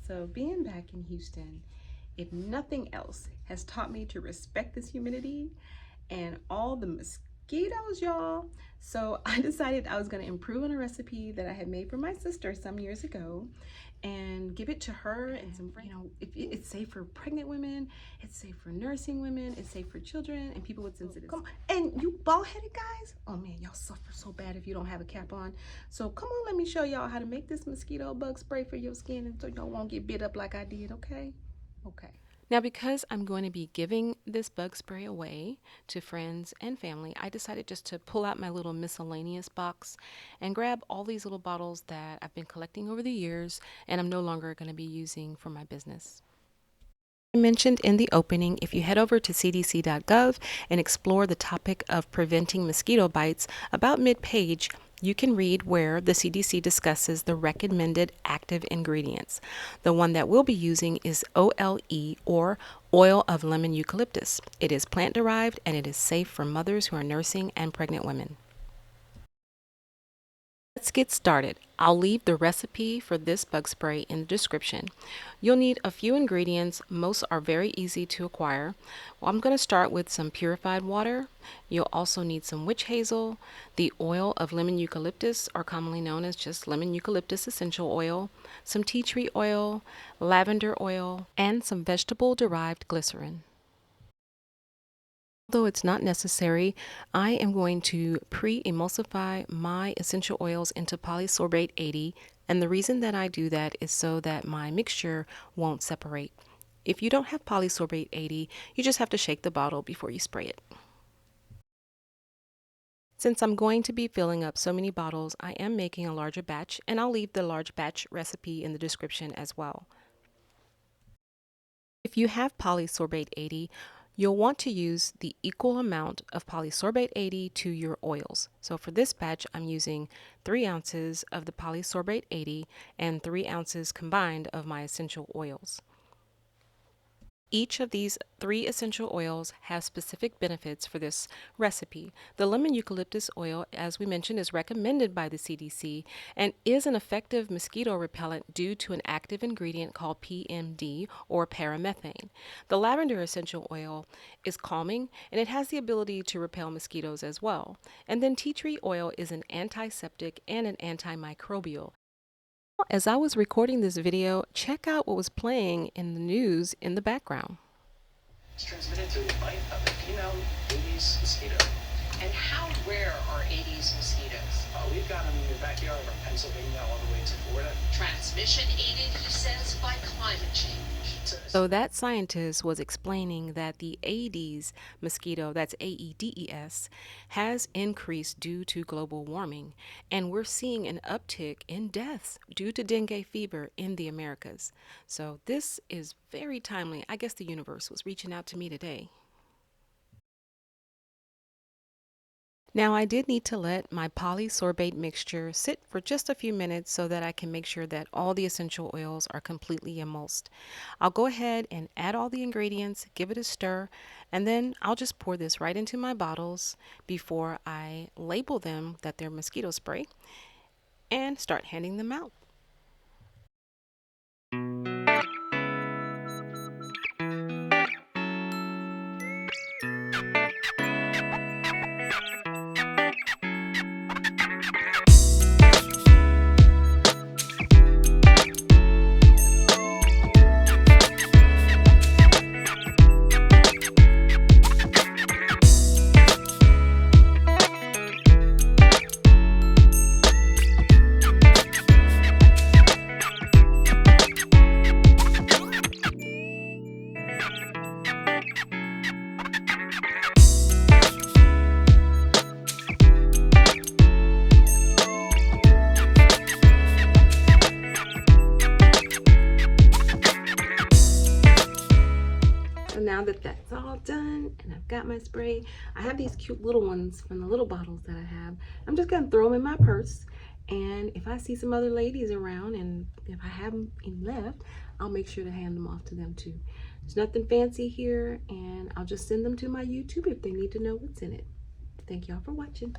So being back in Houston, if nothing else, has taught me to respect this humidity and all the mosquitoes, y'all. So I decided I was going to improve on a recipe that I had made for my sister some years ago and give it to her and some friends. You know, it's safe for pregnant women, it's safe for nursing women, it's safe for children and people with sensitive. Come on. And you bald-headed guys, oh man, y'all suffer so bad if you don't have a cap on. So come on, let me show y'all how to make this mosquito bug spray for your skin, and so y'all won't get bit up like I did. Okay. Now, because I'm going to be giving this bug spray away to friends and family, I decided just to pull out my little miscellaneous box and grab all these little bottles that I've been collecting over the years and I'm no longer going to be using for my business. I mentioned in the opening, if you head over to cdc.gov and explore the topic of preventing mosquito bites, about mid-page, you can read where the CDC discusses the recommended active ingredients. The one that we'll be using is OLE, or oil of lemon eucalyptus. It is plant-derived and it is safe for mothers who are nursing and pregnant women. Let's get started. I'll leave the recipe for this bug spray in the description. You'll need a few ingredients. Most are very easy to acquire. Well, I'm going to start with some purified water. You'll also need some witch hazel, the oil of lemon eucalyptus, or commonly known as just lemon eucalyptus essential oil, some tea tree oil, lavender oil, and some vegetable-derived glycerin. Although it's not necessary, I am going to pre-emulsify my essential oils into Polysorbate 80, and the reason that I do that is so that my mixture won't separate. If you don't have Polysorbate 80, you just have to shake the bottle before you spray it. Since I'm going to be filling up so many bottles, I am making a larger batch, and I'll leave the large batch recipe in the description as well. If you have Polysorbate 80, you'll want to use the equal amount of Polysorbate 80 to your oils. So for this batch, I'm using 3 ounces of the Polysorbate 80 and 3 ounces combined of my essential oils. Each of these 3 essential oils has specific benefits for this recipe. The lemon eucalyptus oil, as we mentioned, is recommended by the CDC and is an effective mosquito repellent due to an active ingredient called PMD, or paramethane. The lavender essential oil is calming and it has the ability to repel mosquitoes as well. And then tea tree oil is an antiseptic and an antimicrobial. As I was recording this video, check out what was playing in the news in the background. It's transmitted through the bite of a female Aedes mosquito. And how rare are Aedes mosquitoes? We've got them in your backyard from Pennsylvania all the way to Florida. Transmission aided, he says, by climate change. So that scientist was explaining that the Aedes mosquito, that's AEDES, has increased due to global warming, and we're seeing an uptick in deaths due to dengue fever in the Americas. So this is very timely. I guess the universe was reaching out to me today. Now, I did need to let my polysorbate mixture sit for just a few minutes so that I can make sure that all the essential oils are completely emulsed. I'll go ahead and add all the ingredients, give it a stir, and then I'll just pour this right into my bottles before I label them that they're mosquito spray and start handing them out. So now that that's all done and I've got my spray, I have these cute little ones from the little bottles that I have. I'm just gonna throw them in my purse, and if I see some other ladies around and if I have them any left, I'll make sure to hand them off to them too. There's nothing fancy here, and I'll just send them to my YouTube if they need to know what's in it. Thank y'all for watching.